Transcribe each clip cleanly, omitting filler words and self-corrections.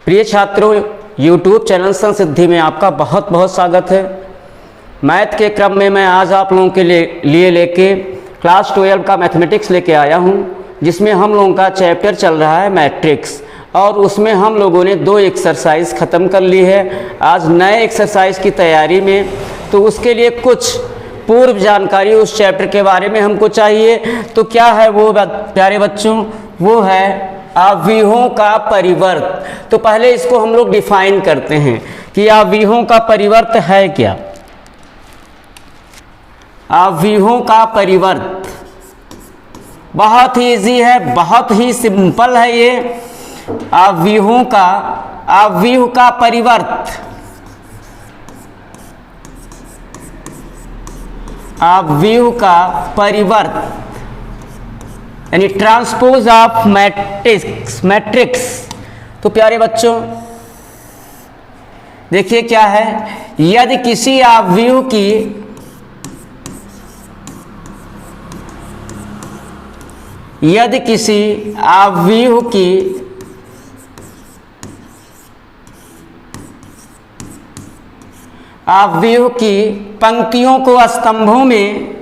प्रिय छात्रों, YouTube channel संसिद्धि में आपका बहुत बहुत स्वागत है। मैथ के क्रम में मैं आज आप लोगों के लिए लेके क्लास 12 का मैथमेटिक्स लेके आया हूँ, जिसमें हम लोगों का चैप्टर चल रहा है मैट्रिक्स, और उसमें हम लोगों ने 2 एक्सरसाइज ख़त्म कर ली है। आज नए एक्सरसाइज की तैयारी में, तो उसके लिए कुछ पूर्व जानकारी उस चैप्टर के बारे में हमको चाहिए। तो क्या है वो प्यारे बच्चों? वो है अवयवों का परिवर्त। तो पहले इसको हम लोग डिफाइन करते हैं कि अवयवों का परिवर्त है क्या। अवयवों का परिवर्त बहुत ही इजी है, बहुत ही सिंपल है ये। अवयव का परिवर्त, अवयव का परिवर्त यानी ट्रांसपोज ऑफ मैट्रिक्स। तो प्यारे बच्चों देखिए क्या है, यदि किसी अवयव की पंक्तियों को स्तंभों में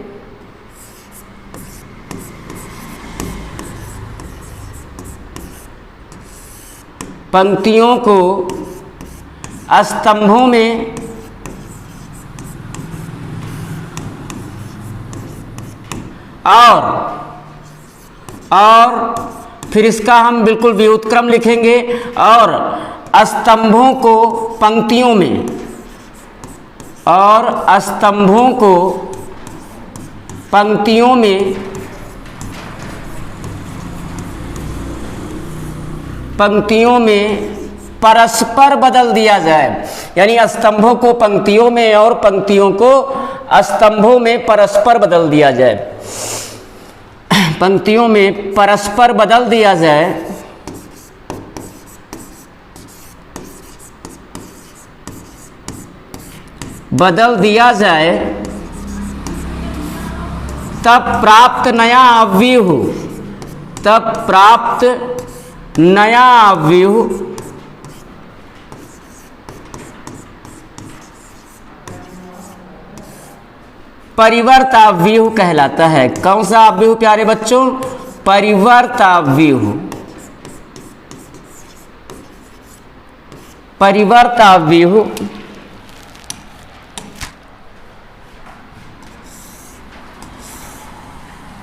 और फिर इसका हम बिल्कुल व्युत्क्रम लिखेंगे, और स्तंभों को पंक्तियों में, और स्तंभों को पंक्तियों में परस्पर बदल दिया जाए। यानी स्तंभों को पंक्तियों में और पंक्तियों को स्तंभों में परस्पर बदल दिया जाए। पंक्तियों में परस्पर बदल दिया जाए, तब प्राप्त नया अवयव परिवर्त अवयव कहलाता है। कौन सा अवयव प्यारे बच्चों? परिवर्त अवयव।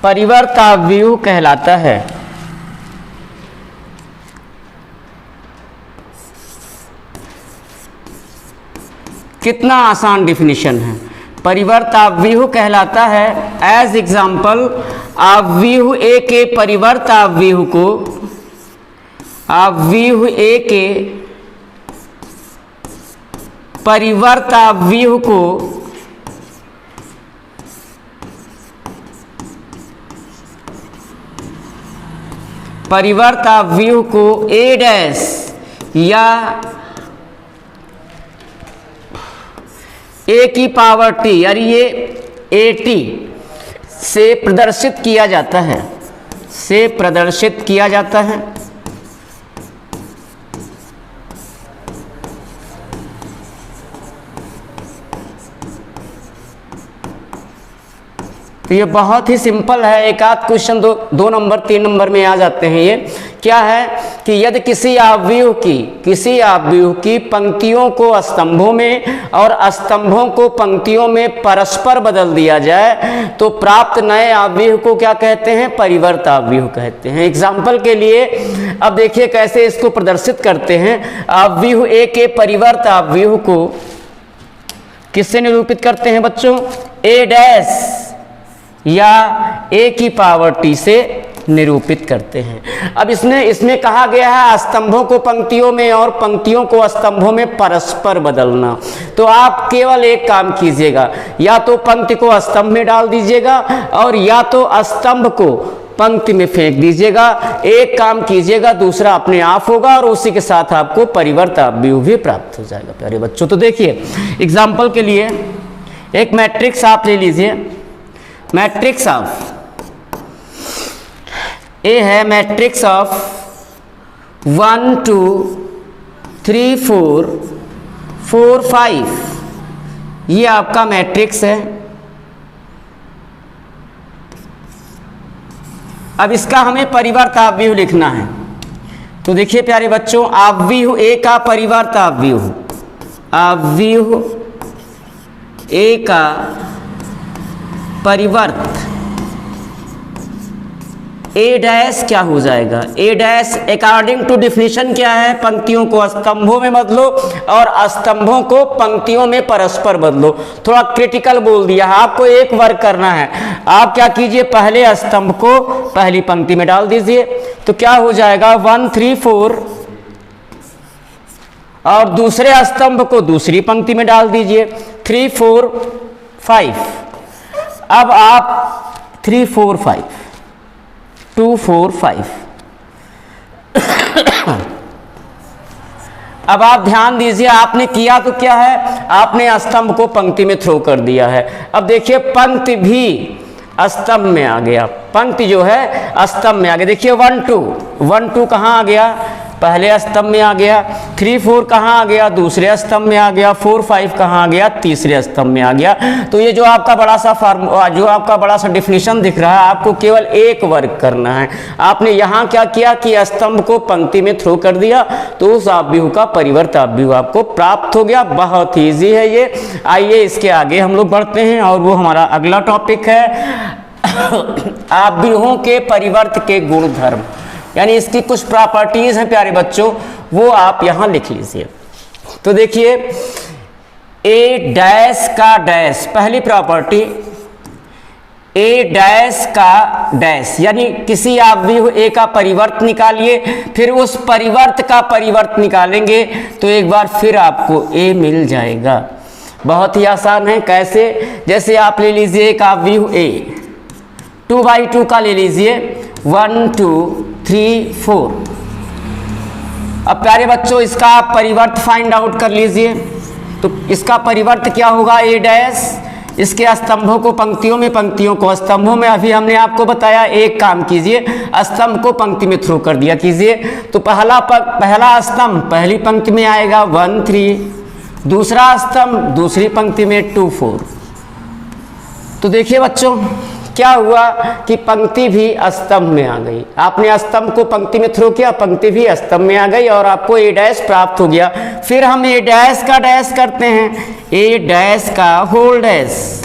परिवर्त अवयव कहलाता है। कितना आसान डिफिनीशन है। परिवर्त अवयव कहलाता है, एज एग्जाम्पल अवयव ए के परिवर्त अवयव को, अवयव ए के परिवर्त अवयव को ए डैश या ए की पावर टी, यानी ये ए टी से प्रदर्शित किया जाता है, तो ये बहुत ही सिंपल है। एक आध क्वेश्चन 2 नंबर 3 नंबर में आ जाते हैं। ये क्या है कि यदि किसी अवयव की पंक्तियों को स्तंभों में और स्तंभों को पंक्तियों में परस्पर बदल दिया जाए, तो प्राप्त नए अवयव को क्या कहते हैं? परिवर्त अवयव कहते हैं। एग्जाम्पल के लिए अब देखिए कैसे इसको प्रदर्शित करते हैं। अवयव ए के परिवर्त अवयव को किससे निरूपित करते हैं बच्चों? ए डैश या ए की पावर टी से निरूपित करते हैं। अब इसमें कहा गया है स्तंभों को पंक्तियों में और पंक्तियों को स्तंभों में परस्पर बदलना। तो आप केवल एक काम कीजिएगा, या तो पंक्ति को स्तंभ में डाल दीजिएगा और या तो स्तंभ को पंक्ति में फेंक दीजिएगा। एक काम कीजिएगा, दूसरा अपने आप होगा, और उसी के साथ आपको परिवर्त अवयव भी प्राप्त हो जाएगा। प्यारे बच्चों तो देखिए एग्जाम्पल के लिए एक मैट्रिक्स आप ले लीजिए। मैट्रिक्स ऑफ ए है मैट्रिक्स ऑफ 1 2 3 4 4 5, ये आपका मैट्रिक्स है। अब इसका हमें परिवर्त आव्यूह लिखना है। तो देखिए प्यारे बच्चों, आव्यूह ए का परिवर्त आव्यूह, आव्यूह ए का परिवर्त ए डैश क्या हो जाएगा? ए डैश अकॉर्डिंग टू डिफिनीशन क्या है? पंक्तियों को स्तंभों में बदलो और स्तंभों को पंक्तियों में परस्पर बदलो। थोड़ा क्रिटिकल बोल दिया है, आपको एक वर्क करना है। आप क्या कीजिए, पहले स्तंभ को पहली पंक्ति में डाल दीजिए, तो क्या हो जाएगा 1 3 4, और दूसरे स्तंभ को दूसरी पंक्ति में डाल दीजिए 3 4 5। अब आप 3 4 5 2 4 5 अब आप ध्यान दीजिए, आपने किया तो क्या है, आपने स्तंभ को पंक्ति में थ्रो कर दिया है। अब देखिए पंक्ति भी स्तंभ में आ गया, पंक्ति जो है स्तंभ में आ गया। देखिए 1 2 कहाँ आ गया? पहले स्तंभ में आ गया। 3 4 कहाँ आ गया? दूसरे स्तंभ में आ गया। 4 5 कहाँ आ गया? तीसरे स्तंभ में आ गया। तो ये जो आपका बड़ा सा फार्मूला, जो आपका बड़ा सा डिफिनीशन दिख रहा है, आपको केवल एक वर्क करना है। आपने यहाँ क्या किया कि स्तंभ को पंक्ति में थ्रो कर दिया, तो उस आव्यूह का परिवर्त आव्यूह आपको प्राप्त हो गया। बहुत ईजी है ये। आइए इसके आगे हम लोग बढ़ते हैं, और वो हमारा अगला टॉपिक है आव्यूहों के परिवर्त के गुणधर्म, यानी इसकी कुछ प्रॉपर्टीज हैं प्यारे बच्चों, वो आप यहां लिख लीजिए। तो देखिए ए डैश का डैश, पहली प्रॉपर्टी ए डैश का डैश, यानी किसी आव्यूह ए का परिवर्त निकालिए, फिर उस परिवर्त का परिवर्त निकालेंगे तो एक बार फिर आपको ए मिल जाएगा। बहुत ही आसान है। कैसे? जैसे आप ले लीजिए एक आव्यूह ए, 2/2 का ले लीजिए, 1 2 3 4। अब प्यारे बच्चों इसका आप परिवर्त फाइंड आउट कर लीजिए। तो इसका परिवर्त क्या होगा? ए डैश, इसके स्तंभों को पंक्तियों में, पंक्तियों को स्तंभों में। अभी हमने आपको बताया, एक काम कीजिए, स्तंभ को पंक्ति में थ्रो कर दिया कीजिए। तो पहला स्तंभ पहली पंक्ति में आएगा 1 3, दूसरा स्तंभ दूसरी पंक्ति में 2 4। तो देखिए बच्चों क्या हुआ कि पंक्ति भी स्तंभ में आ गई। आपने स्तंभ को पंक्ति में थ्रो किया, पंक्ति भी स्तंभ में आ गई, और आपको ए डैश प्राप्त हो गया। फिर हम ए डैश का डैश करते हैं, ए डैश का होल डैश।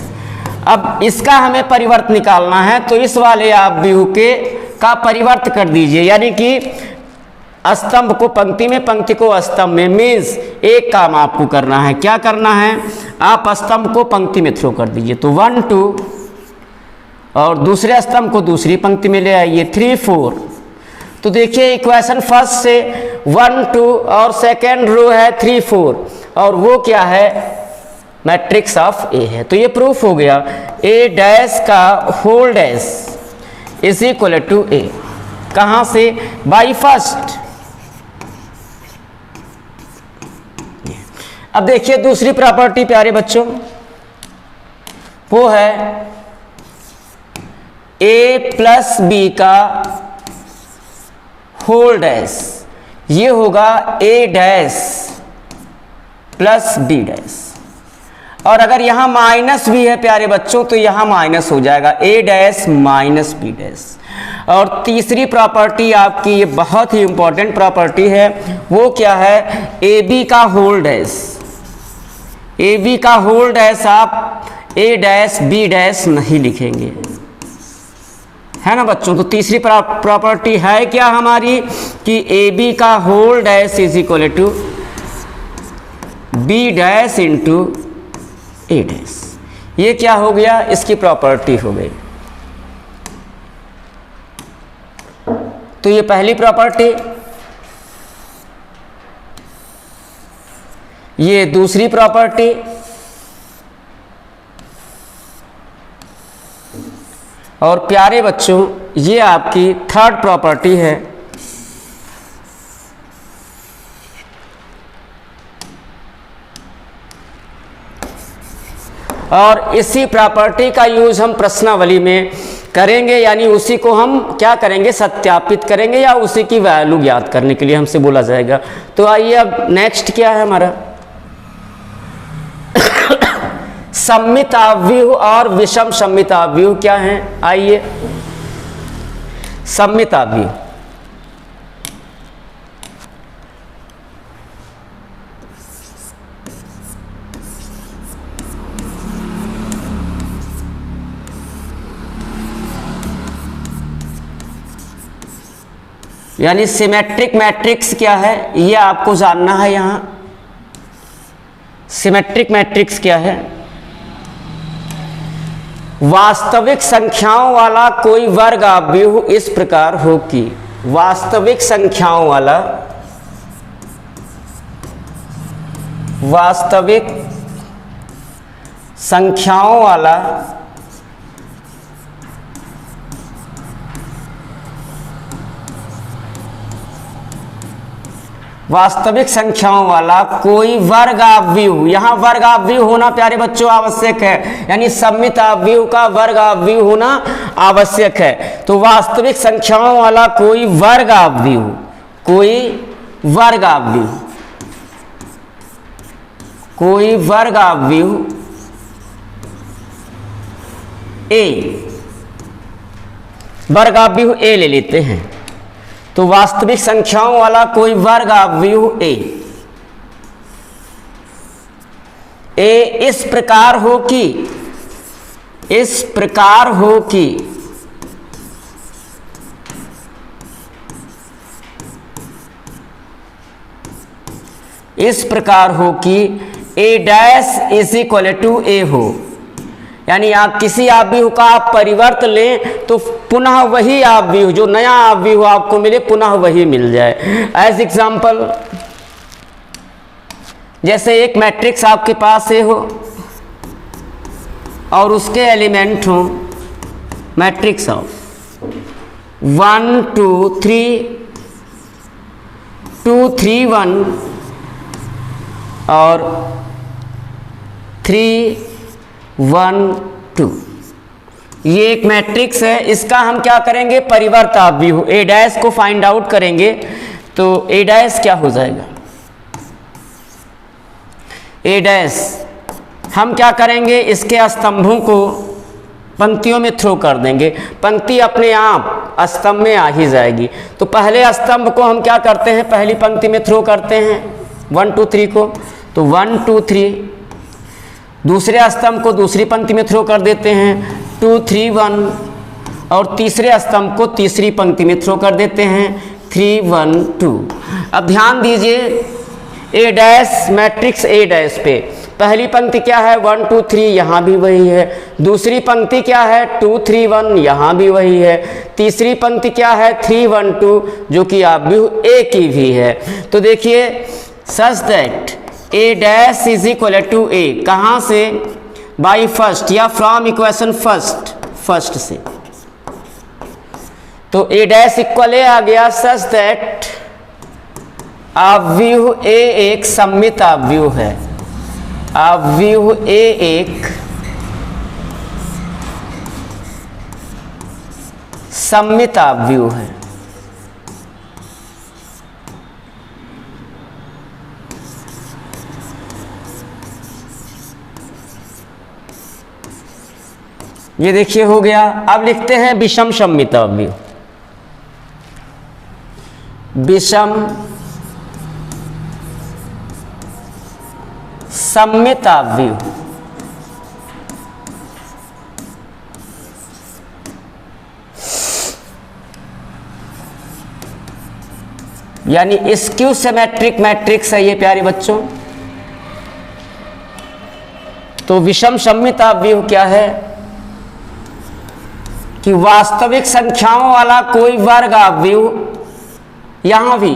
अब इसका हमें परिवर्त निकालना है, तो इस वाले आव्यूह के का परिवर्त कर दीजिए, यानी कि स्तंभ को पंक्ति में, पंक्ति को स्तंभ में। मीन्स एक काम आपको करना है। क्या करना है? आप स्तंभ को पंक्ति में थ्रो कर दीजिए। तो 1 2, और दूसरे स्तंभ को दूसरी पंक्ति में ले आइए 3 4। तो देखिए इक्वेशन फर्स्ट से 1 2 और सेकेंड रो है 3 4, और वो क्या है? मैट्रिक्स ऑफ ए है। तो ये प्रूफ हो गया, ए डैश का whole dash is equal to A. कहाँ से? By first. अब देखिए दूसरी प्रॉपर्टी प्यारे बच्चों, वो है ए प्लस बी का होल डैश। ये होगा A dash plus B dash, और अगर यहां माइनस भी है प्यारे बच्चों, तो यहां माइनस हो जाएगा, ए डैश माइनस बी डैश। और तीसरी प्रॉपर्टी आपकी, ये बहुत ही इंपॉर्टेंट प्रॉपर्टी है, वो क्या है? ए बी का होल डैश। ए बी का होल डैश आप ए डैश बी डैश नहीं लिखेंगे, है ना बच्चों। तो तीसरी प्रॉपर्टी है क्या हमारी कि ए बी का whole dash is equal to B dash into A dash. ये क्या हो गया? इसकी प्रॉपर्टी हो गई। तो ये पहली प्रॉपर्टी, ये दूसरी प्रॉपर्टी, और प्यारे बच्चों ये आपकी थर्ड प्रॉपर्टी है। और इसी प्रॉपर्टी का यूज हम प्रश्नावली में करेंगे, यानी उसी को हम क्या करेंगे, सत्यापित करेंगे या उसी की वैल्यू ज्ञात करने के लिए हमसे बोला जाएगा। तो आइए अब नेक्स्ट क्या है हमारा, सम्मिताव्यूह और विषम सम्मिताव्यूह क्या है। आइए सम्मिताव्यूह, यानी सिमेट्रिक मैट्रिक्स क्या है ये आपको जानना है। यहां सिमेट्रिक मैट्रिक्स क्या है, वास्तविक संख्याओं वाला कोई वर्ग आव्यूह इस प्रकार हो कि, वास्तविक संख्याओं वाला, वास्तविक संख्याओं वाला वास्तविक संख्याओं वाला कोई वर्ग आव्यूह, यहां वर्ग आव्यूह होना प्यारे बच्चों आवश्यक है, यानी सम्मित आव्यूह का वर्ग आव्यूह होना आवश्यक है। तो वास्तविक संख्याओं वाला कोई वर्ग आव्यूह, कोई वर्ग आव्यूह, कोई वर्ग आव्यूह ए, वर्ग आव्यूह ए ले लेते हैं। तो वास्तविक संख्याओं वाला कोई वर्ग आव्यूह ए, इस प्रकार हो कि, इस प्रकार हो कि इस प्रकार हो कि ए डैश इज इक्वल टू ए हो, यानी आप किसी आव्यूह का आप परिवर्त लें तो पुनः वही आव्यूह, जो नया आव्यूह आपको मिले पुनः वही मिल जाए। एज एग्जाम्पल, जैसे एक मैट्रिक्स आपके पास से हो और उसके एलिमेंट हो मैट्रिक्स ऑफ 1 2 3 2 3 1 और 3 1 2, ये एक मैट्रिक्स है। इसका हम क्या करेंगे, परिवर्त आव्यूह ए डैश को फाइंड आउट करेंगे। तो ए डैश क्या हो जाएगा, ए डैश हम क्या करेंगे, इसके स्तंभों को पंक्तियों में थ्रो कर देंगे, पंक्ति अपने आप स्तंभ में आ ही जाएगी। तो पहले स्तंभ को हम क्या करते हैं, पहली पंक्ति में थ्रो करते हैं 1 2 3 को, तो 1 2 3, दूसरे स्तंभ को दूसरी पंक्ति में थ्रो कर देते हैं 2 3 1, और तीसरे स्तंभ को तीसरी पंक्ति में थ्रो कर देते हैं 3 1 2। अब ध्यान दीजिए ए डैश मैट्रिक्स ए डैश पे पहली पंक्ति क्या है 1 2 3, यहाँ भी वही है। दूसरी पंक्ति क्या है 2 3 1, यहाँ भी वही है। तीसरी पंक्ति क्या है 3 1 2, जो कि आव्यूह ए की भी है। तो देखिए such that A dash is equal to A, कहाँ से, बाई फर्स्ट या फ्रॉम इक्वेशन फर्स्ट से। तो ए डैश इक्वल ए आ गया, सच दैट आव्यूह ए एक सम्मित आव्यूह है, आव्यूह ए एक सम्मित आव्यूह है। ये देखिए हो गया। अब लिखते हैं विषम सम्मित आव्यूह, विषम सम्मित आव्यूह, यानी स्क्यू सिमेट्रिक मैट्रिक्स है ये प्यारे बच्चों। तो विषम सम्मित आव्यूह क्या है कि वास्तविक संख्याओं वाला कोई वर्ग आव्यूह, यहां भी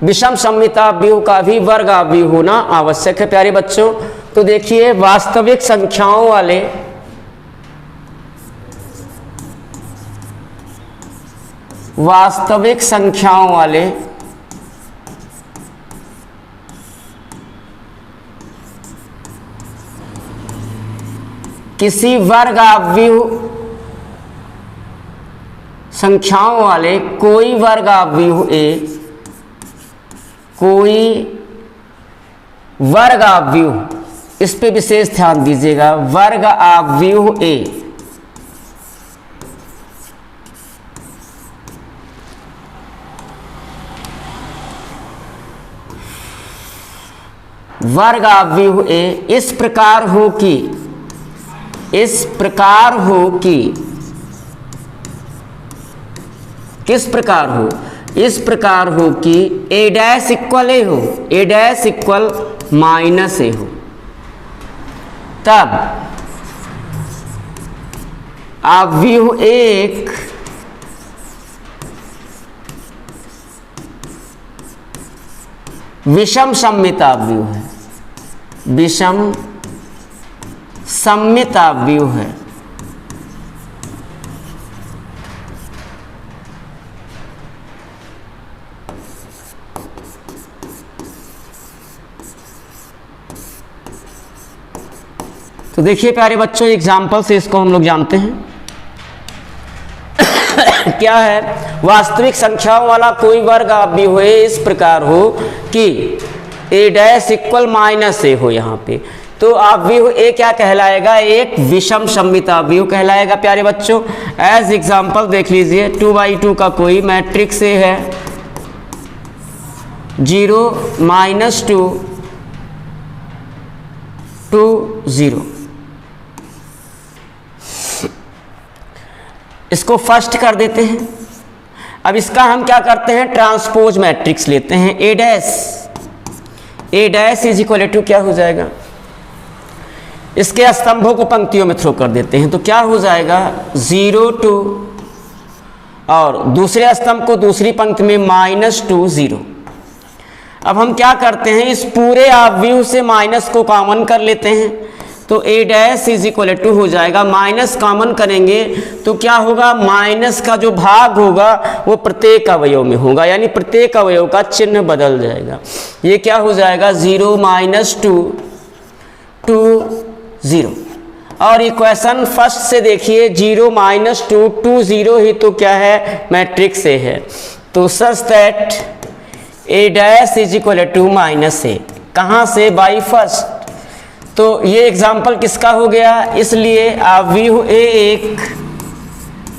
विषम सम्मित आव्यूह का भी वर्ग आव्यूह होना आवश्यक है प्यारे बच्चों। तो देखिए वास्तविक संख्याओं वाले किसी वर्ग आव्यूह संख्याओं वाले कोई वर्ग आव्यूह ए, कोई वर्ग आव्यूह, इस पे विशेष ध्यान दीजिएगा, वर्ग आव्यूह ए वर्ग आव्यूह ए इस प्रकार हो कि, इस प्रकार हो कि, किस प्रकार हो, इस प्रकार हो कि ए डैश इक्वल ए हो, ए डैश इक्वल माइनस ए हो, तब आव्यूह एक विषम सममित आव्यूह है, विषम सममित आव्यूह है। तो देखिए प्यारे बच्चों, एग्जाम्पल से इसको हम लोग जानते हैं। क्या है, वास्तविक संख्याओं वाला कोई वर्ग आव्यूह ए इस प्रकार हो कि ए डैश इक्वल माइनस ए हो। यहाँ पे तो आव्यूह ए क्या कहलाएगा, एक विषम सममित आव्यूह कहलाएगा प्यारे बच्चों। एज एग्जाम्पल देख लीजिए, 2/2 का कोई मैट्रिक्स ए है, 0 -2 2 0। इसको फर्स्ट कर देते हैं। अब इसका हम क्या करते हैं, ट्रांसपोज मैट्रिक्स लेते हैं। ए डैश इज इक्वल टू क्या हो जाएगा, इसके स्तंभों को पंक्तियों में थ्रो कर देते हैं। तो क्या हो जाएगा, 0 2 और दूसरे स्तंभ को दूसरी पंक्ति में -2 0। अब हम क्या करते हैं, इस पूरे आव्यूह से माइनस को कॉमन कर लेते हैं। तो ए डैश इज इक्वल टू हो जाएगा, माइनस कॉमन करेंगे तो क्या होगा, माइनस का जो भाग होगा वो प्रत्येक अवयव में होगा, यानी प्रत्येक अवयव का चिन्ह बदल जाएगा। ये क्या हो जाएगा, 0 -2 2 0। और इक्वेशन फर्स्ट से देखिए, 0 -2 2 0 ही तो क्या है, मैट्रिक्स ए है। तो such that A dash is equal to -a, कहाँ से, बाई फर्स्ट। तो ये एग्जाम्पल किसका हो गया, इसलिए आव्यूह ए एक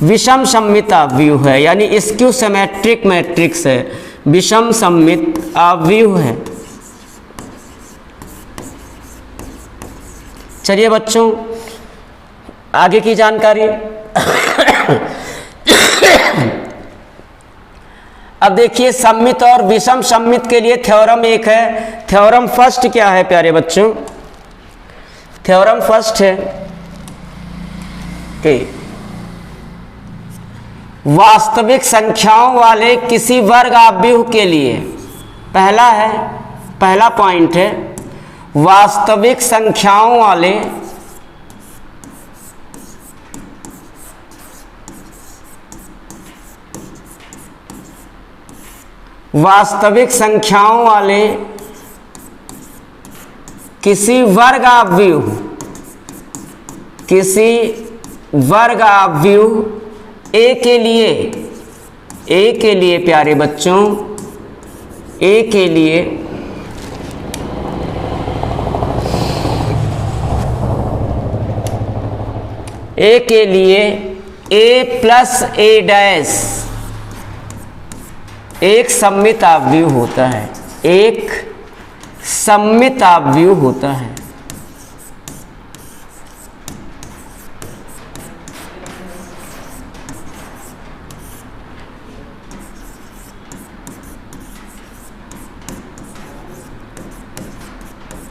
विषम सममित आव्यूह है, यानी स्क्यू सिमेट्रिक मैट्रिक्स है, विषम सममित आव्यूह है। चलिए बच्चों आगे की जानकारी। अब देखिए, सममित और विषम सममित के लिए थ्योरम एक है। थ्योरम फर्स्ट क्या है प्यारे बच्चों, थ्योरम फर्स्ट है कि वास्तविक संख्याओं वाले किसी वर्ग आव्यूह के लिए, पहला पॉइंट है, वास्तविक संख्याओं वाले किसी वर्ग आव्यूह ए के लिए प्यारे बच्चों, ए के लिए ए प्लस ए डैश एक सममित आव्यूह होता है, एक सममित आव्यूह होता है।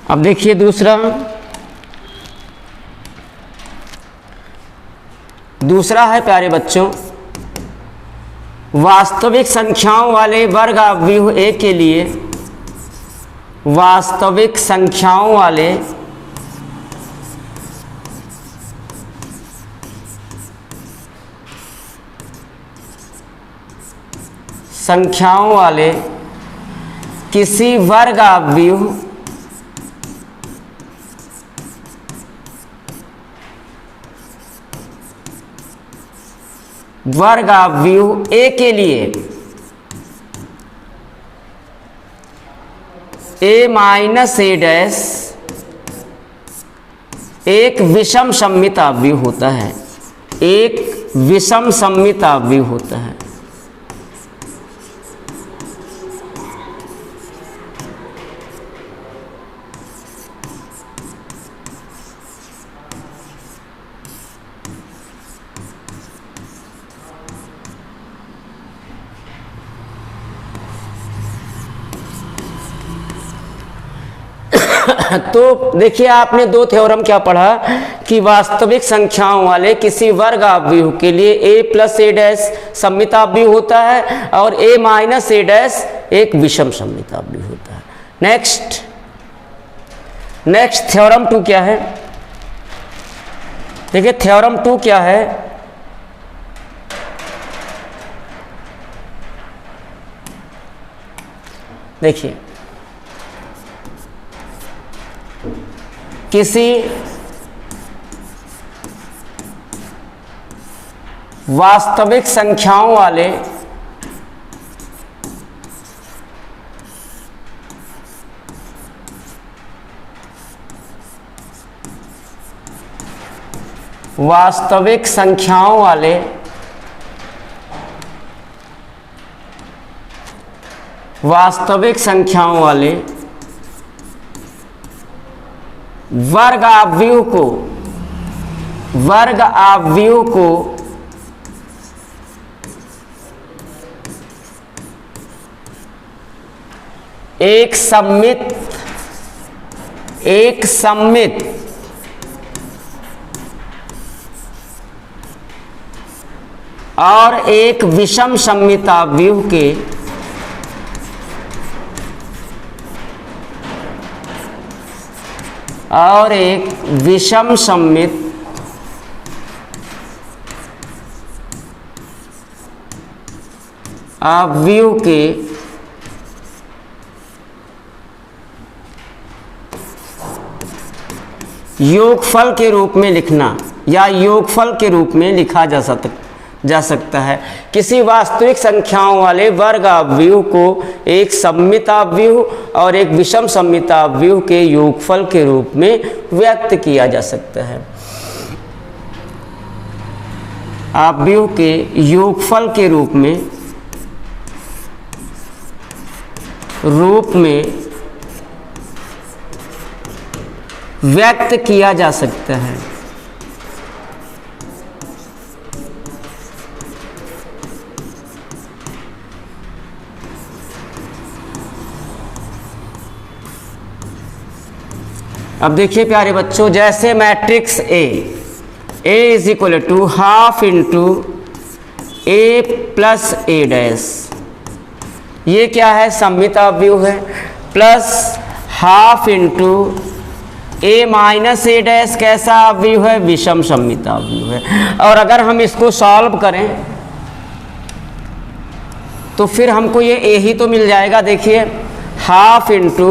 अब देखिए दूसरा है प्यारे बच्चों, वास्तविक संख्याओं वाले वर्ग आव्यूह ए के लिए, वास्तविक संख्याओं वाले किसी वर्ग आव्यूह वर्ग आव्यूह ए के लिए ए माइनस ए डैश एक विषम सममित आव्यूह होता है, एक विषम सममित आव्यूह होता है। तो देखिए आपने दो थ्योरम क्या पढ़ा कि वास्तविक संख्याओं वाले किसी वर्ग आव्यूह के लिए a प्लस ए डैश सममित आव्यूह होता है और a माइनस ए डैश एक विषम सममित आव्यूह होता है। नेक्स्ट थ्योरम 2 क्या है? देखिए थ्योरम 2 क्या है? देखिए किसी वास्तविक संख्याओं वाले वास्तविक संख्याओं वाले वास्तविक संख्याओं वाले वर्ग आव्यूह को एक सममित और एक विषम सममित आव्यूह के और एक विषम सममित आव्यूह के योगफल के रूप में लिखना या योगफल के रूप में लिखा जा सकता है। किसी वास्तविक संख्याओं वाले वर्ग आव्यूह को एक सममित आव्यूह और एक विषम सममित आव्यूह के योगफल के रूप में व्यक्त किया जा सकता है। आव्यूह के योगफल के रूप में व्यक्त किया जा सकता है। अब देखिए प्यारे बच्चों, जैसे matrix A is equal to half into A plus A dash, ये क्या है? सममित आव्यूह है। Plus half into A minus A dash कैसा आव्यूह है? विषम सममित आव्यूह है। और अगर हम इसको सॉल्व करें तो फिर हमको ये ए ही तो मिल जाएगा। देखिए half into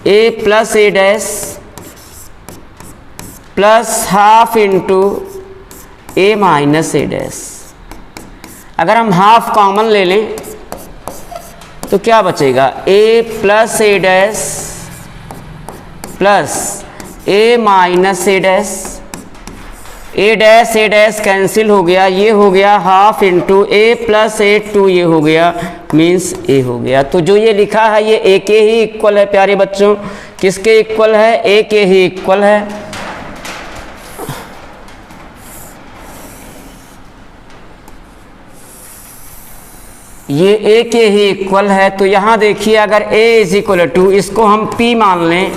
A plus A dash plus half into A minus A dash. अगर हम हाफ कॉमन ले लें तो क्या बचेगा? A plus A dash plus A minus A dash. A dash cancel हो गया, ये हो गया half into A plus A two, ये हो गया मीन्स ए हो गया। तो जो ये लिखा है ये ए के ही इक्वल है प्यारे बच्चों। किसके इक्वल है? ए के ही इक्वल है। ये ए के ही इक्वल है। तो यहाँ देखिए अगर ए इज इक्वल टू, इसको हम पी मान लें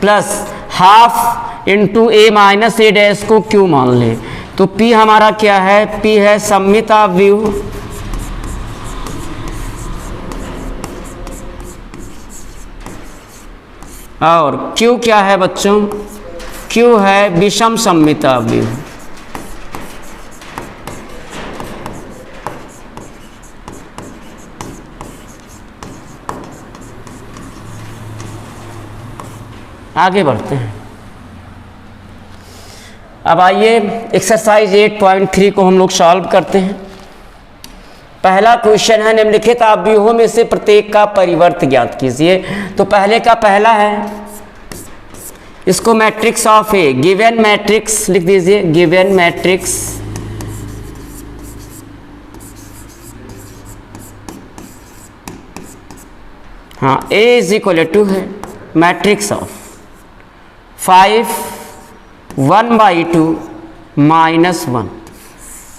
plus half into A minus A dash को क्यू मान लें, तो पी हमारा क्या है? पी है सममित आव्यूह और क्यू क्या है बच्चों? क्यू है विषम सममित आव्यूह। आगे बढ़ते हैं। अब आइए एक्सरसाइज 8.3 को हम लोग सॉल्व करते हैं। पहला क्वेश्चन है निम्नलिखित अवयवों में से प्रत्येक का परिवर्त ज्ञात कीजिए। तो पहले का पहला है, इसको matrix of A, given matrix लिख दीजिए, गिवन मैट्रिक्स हाँ ए इज इक्वल टू है मैट्रिक्स ऑफ 5 1/2 -1।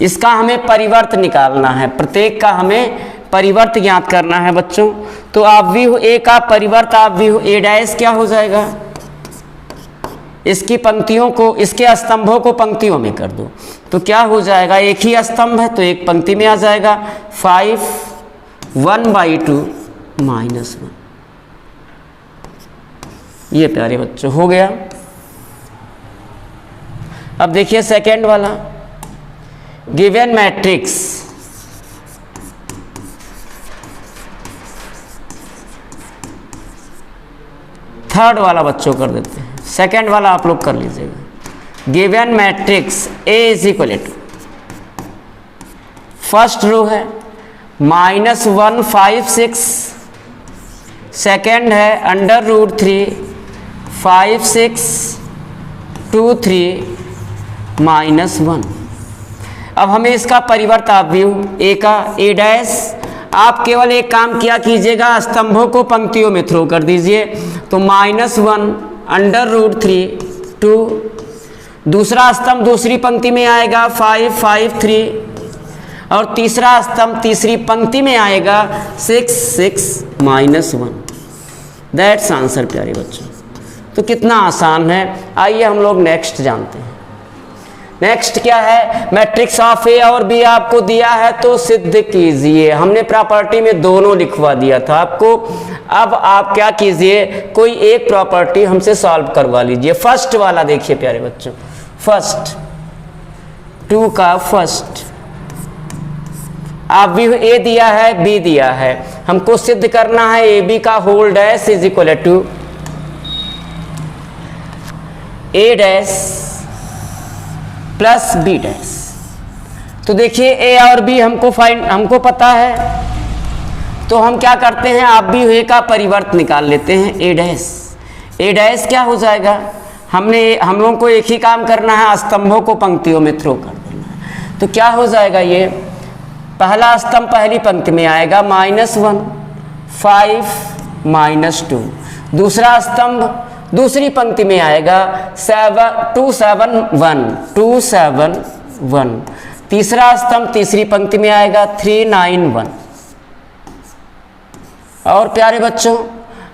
इसका हमें परिवर्त निकालना है, प्रत्येक का हमें परिवर्त ज्ञात करना है बच्चों। तो अवयव ए का परिवर्त अवयव ए डैश क्या हो जाएगा, इसकी पंक्तियों को, इसके स्तंभों को पंक्तियों में कर दो तो क्या हो जाएगा, एक ही स्तंभ है तो एक पंक्ति में आ जाएगा 5 1/2 -1। ये प्यारे बच्चों हो गया। अब देखिए सेकेंड वाला, गिवन मैट्रिक्स थर्ड वाला बच्चों कर देते हैं, सेकेंड वाला आप लोग कर लीजिएगा। Given matrix A is equal to, first row है -1 5 6, सेकेंड है √3 5 6 2 3 -1। अब हमें इसका परिवर्त अवयव ए का ए डैश, आप केवल एक काम किया कीजिएगा, स्तंभों को पंक्तियों में थ्रो कर दीजिए तो -1 √3 2, दूसरा स्तंभ दूसरी पंक्ति में आएगा 5 5 3 और तीसरा स्तंभ तीसरी पंक्ति में आएगा 6 6 -1। दैट्स आंसर प्यारे बच्चों। तो कितना आसान है। आइए हम लोग नेक्स्ट जानते हैं। नेक्स्ट क्या है, मैट्रिक्स ऑफ ए और बी आपको दिया है तो सिद्ध कीजिए। हमने प्रॉपर्टी में दोनों लिखवा दिया था आपको। अब आप क्या कीजिए, कोई एक प्रॉपर्टी हमसे सॉल्व करवा लीजिए। फर्स्ट वाला देखिए प्यारे बच्चों, फर्स्ट 2 का फर्स्ट, आप भी ए दिया है बी दिया है, हमको सिद्ध करना है ए बी का whole dash is equal to A dash plus B dash. तो देखिए ए और बी हमको पता है, तो हम क्या करते हैं, आप भी ए का परिवर्त निकाल लेते हैं ए डैश। ए डैश क्या हो जाएगा, हम लोगों को एक ही काम करना है, स्तंभों को पंक्तियों में थ्रो कर देना है। तो क्या हो जाएगा, ये पहला स्तंभ पहली पंक्ति में आएगा -1 5 -2, दूसरा स्तंभ दूसरी पंक्ति में आएगा 2 7 1, तीसरा स्तंभ तीसरी पंक्ति में आएगा 3 9 1। और प्यारे बच्चों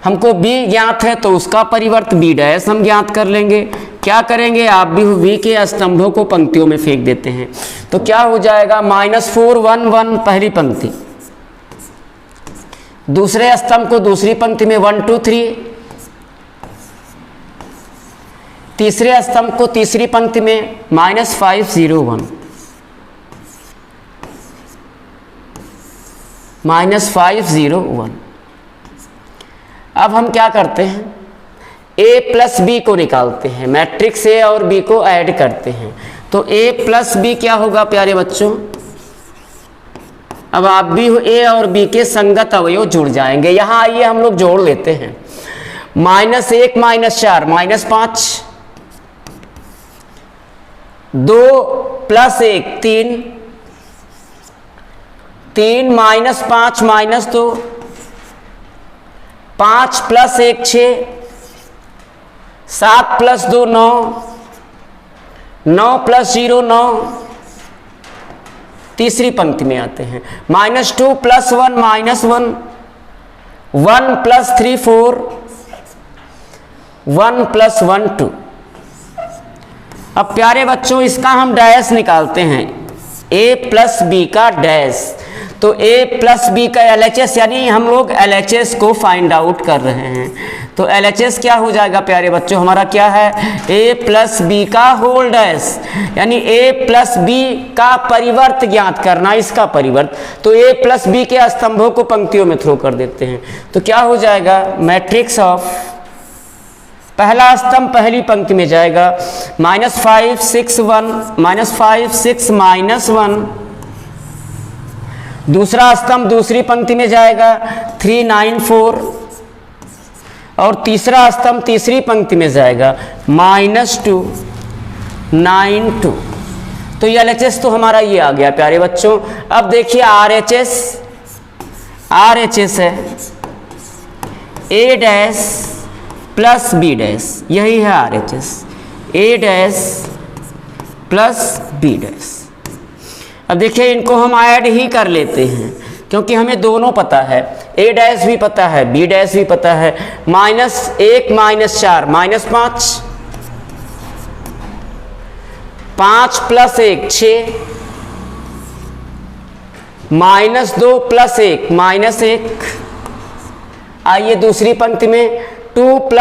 हमको b ज्ञात है तो उसका परिवर्त b डैश हम ज्ञात कर लेंगे। क्या करेंगे, आप भी v के स्तंभों को पंक्तियों में फेंक देते हैं तो क्या हो जाएगा, -4 1 1 पहली पंक्ति, दूसरे स्तंभ को दूसरी पंक्ति में 1 2 3, तीसरे स्तंभ को तीसरी पंक्ति में -5 0 1, -5 0 1। अब हम क्या करते हैं, a प्लस बी को निकालते हैं, मैट्रिक्स ए और बी को ऐड करते हैं तो a प्लस बी क्या होगा प्यारे बच्चों। अब आप भी ए और बी के संगत अवयव जुड़ जाएंगे। यहाँ आइए हम लोग जोड़ लेते हैं, -1 -4 -5, 2 + 1 3, 3 -5 -2, 5 + 1 6, 7 + 2 9, 9 + 0 9, तीसरी पंक्ति में आते हैं -2 + 1 -1, 1 + 3 4, 1 + 1 2। अब प्यारे बच्चों इसका हम डैश निकालते हैं, a प्लस बी का डैश। तो a प्लस बी का LHS, यानी हम लोग LHS को फाइंड आउट कर रहे हैं। तो LHS क्या हो जाएगा प्यारे बच्चों, हमारा क्या है, a प्लस बी का होल डैश, यानी a प्लस बी का परिवर्त ज्ञात करना, इसका परिवर्त। तो a प्लस बी के स्तंभों को पंक्तियों में थ्रो कर देते हैं तो क्या हो जाएगा, मैट्रिक्स ऑफ पहला स्तंभ पहली पंक्ति में जाएगा, -5 6 1, -5 6 -1। दूसरा स्तंभ दूसरी पंक्ति में जाएगा, 3 9 4। और तीसरा स्तंभ तीसरी पंक्ति में जाएगा, -2 9 2। तो ये LHS तो हमारा ये आ गया प्यारे बच्चों। अब देखिए RHS है A dash plus B dash, यही है RHS, A dash plus B dash. अब देखिए इनको हम ऐड ही कर लेते हैं क्योंकि हमें दोनों पता है, A डैश भी पता है, B डैश भी पता है। -1 -4 -5, 5 + 1 6, -2 + 1 -1। आइए दूसरी पंक्ति में 2 +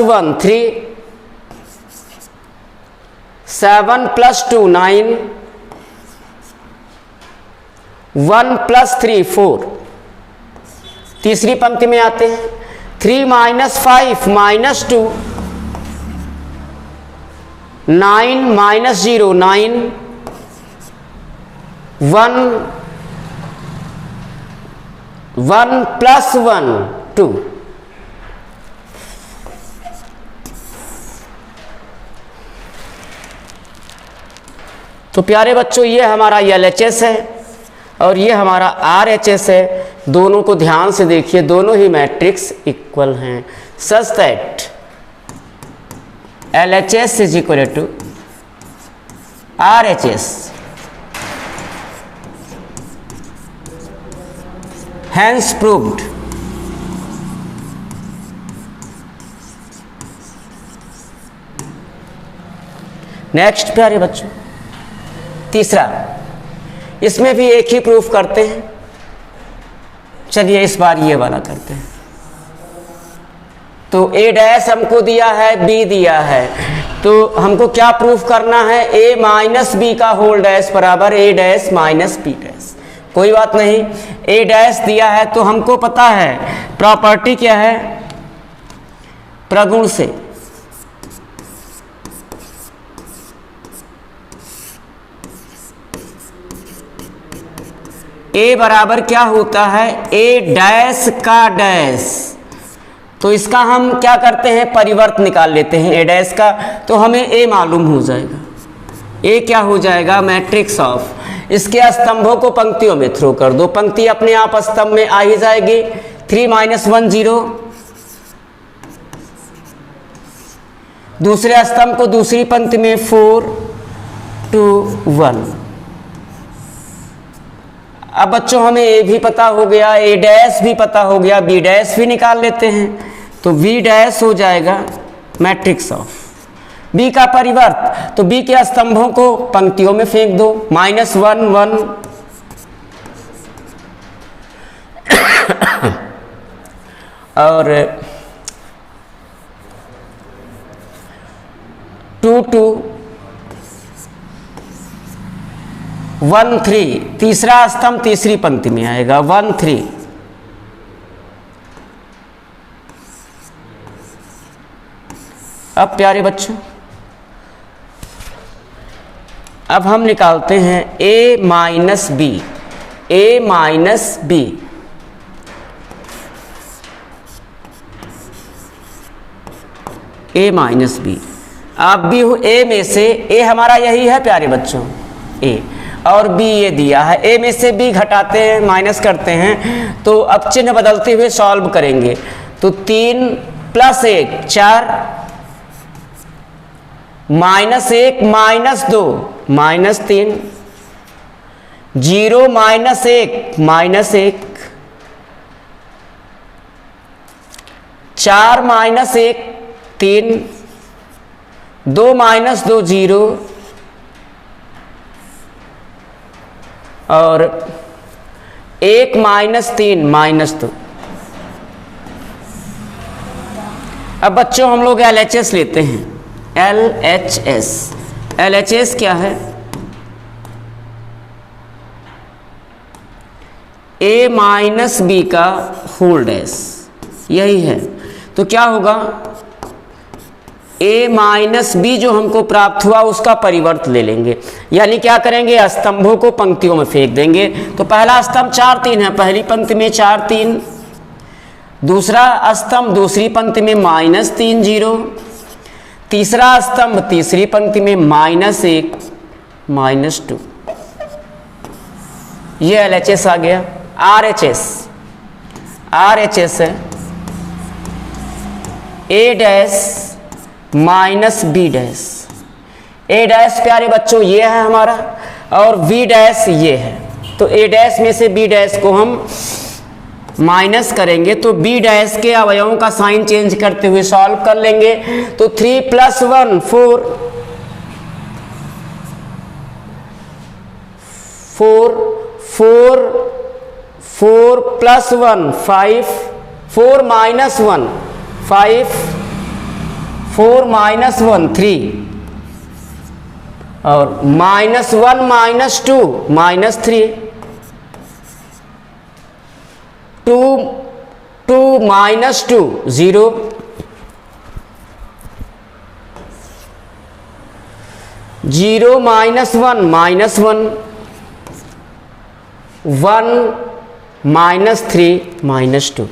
1 3, 7 + 2 9, 1 + 3 4। तीसरी पंक्ति में आते हैं, 3 - 5 -2, 9 - 0 9, 1 + 1 2। तो प्यारे बच्चों ये हमारा LHS है और ये हमारा RHS है। दोनों को ध्यान से देखिए, दोनों ही मैट्रिक्स इक्वल हैं, such that LHS = RHS, hence proved। Next प्यारे बच्चों तीसरा, इसमें भी एक ही प्रूफ करते हैं। चलिए इस बार ये वाला करते हैं। तो A डैश हमको दिया है, B दिया है, तो हमको क्या प्रूफ करना है, A - B का होल डैश बराबर A डैश - B डैश। कोई बात नहीं, A डैश दिया है तो हमको पता है प्रॉपर्टी क्या है, प्रगुण से। A बराबर क्या होता है, A डैश का डैश। तो इसका हम क्या करते हैं, परिवर्त निकाल लेते हैं A डैश का, तो हमें A मालूम हो जाएगा। A क्या हो जाएगा, मैट्रिक्स ऑफ। इसके स्तंभों को पंक्तियों में थ्रो कर दो, पंक्ति अपने आप स्तंभ में आ ही जाएगी। 3 - 1 0, दूसरे स्तंभ को दूसरी पंक्ति में 4 2 1। अब बच्चों हमें A भी पता हो गया, A डैश भी पता हो गया, B डैश भी निकाल लेते हैं। तो B डैश हो जाएगा मैट्रिक्स ऑफ B का परिवर्त। तो B के स्तंभों को पंक्तियों में फेंक दो, -1 1 और 2 2 1 3। तीसरा स्तंभ तीसरी पंक्ति में आएगा, 1 3। अब प्यारे बच्चों अब हम निकालते हैं A - B, A - B। A - B। अब B A में से A हमारा यही है प्यारे बच्चों, A, और B ये दिया है। A में से B घटाते हैं, माइनस करते हैं, तो अब चिन्ह बदलते हुए सॉल्व करेंगे। तो 3 + 1 4, -1 -2 -3, 0 - 1 -1, 4 - 1 3, 2 - 2 0, और 1 - 3 -2। अब बच्चों हम लोग LHS लेते हैं, LHS। LHS क्या है, a माइनस बी का होल डैश, यही है। तो क्या होगा, a माइनस बी जो हमको प्राप्त हुआ उसका परिवर्त ले लेंगे, यानी क्या करेंगे, स्तंभों को पंक्तियों में फेंक देंगे। तो पहला स्तंभ 4 3 है, पहली पंक्ति में 4 3, दूसरा स्तंभ दूसरी पंक्ति में -3 0, तीसरा स्तंभ तीसरी पंक्ति में -1 -2। ये LHS आ गया। RHS है A dash minus B dash. A dash प्यारे बच्चों ये है हमारा, और B डैश ये है। तो A डैश में से B डैश को हम माइनस करेंगे तो B डैश के अवयवों का साइन चेंज करते हुए सॉल्व कर लेंगे। तो 3 + 1 4, 4 + 1 5, 4 - 1 5, 4 - 1 3, और -1 - 2 -3, 2 2 - 2 0, 0 - 1 -1, 1 -3 -2।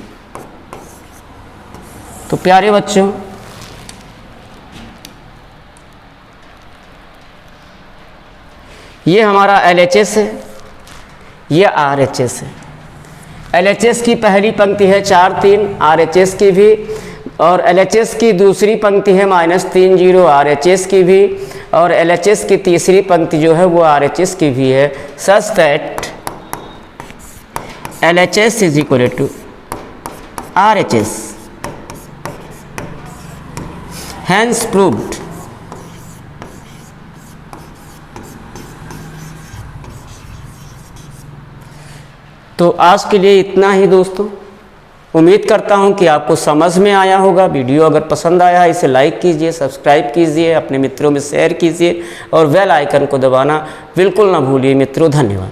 तो प्यारे बच्चों ये हमारा LHS है, ये RHS है। LHS की पहली पंक्ति है 4 3, RHS की भी, और LHS की दूसरी पंक्ति है -3 0, RHS की भी, और LHS की तीसरी पंक्ति जो है वो RHS की भी है। Such that LHS = RHS, hence proved। तो आज के लिए इतना ही दोस्तों। उम्मीद करता हूं कि आपको समझ में आया होगा। वीडियो अगर पसंद आया है इसे लाइक कीजिए, सब्सक्राइब कीजिए, अपने मित्रों में शेयर कीजिए और बेल आइकन को दबाना बिल्कुल ना भूलिए मित्रों। धन्यवाद।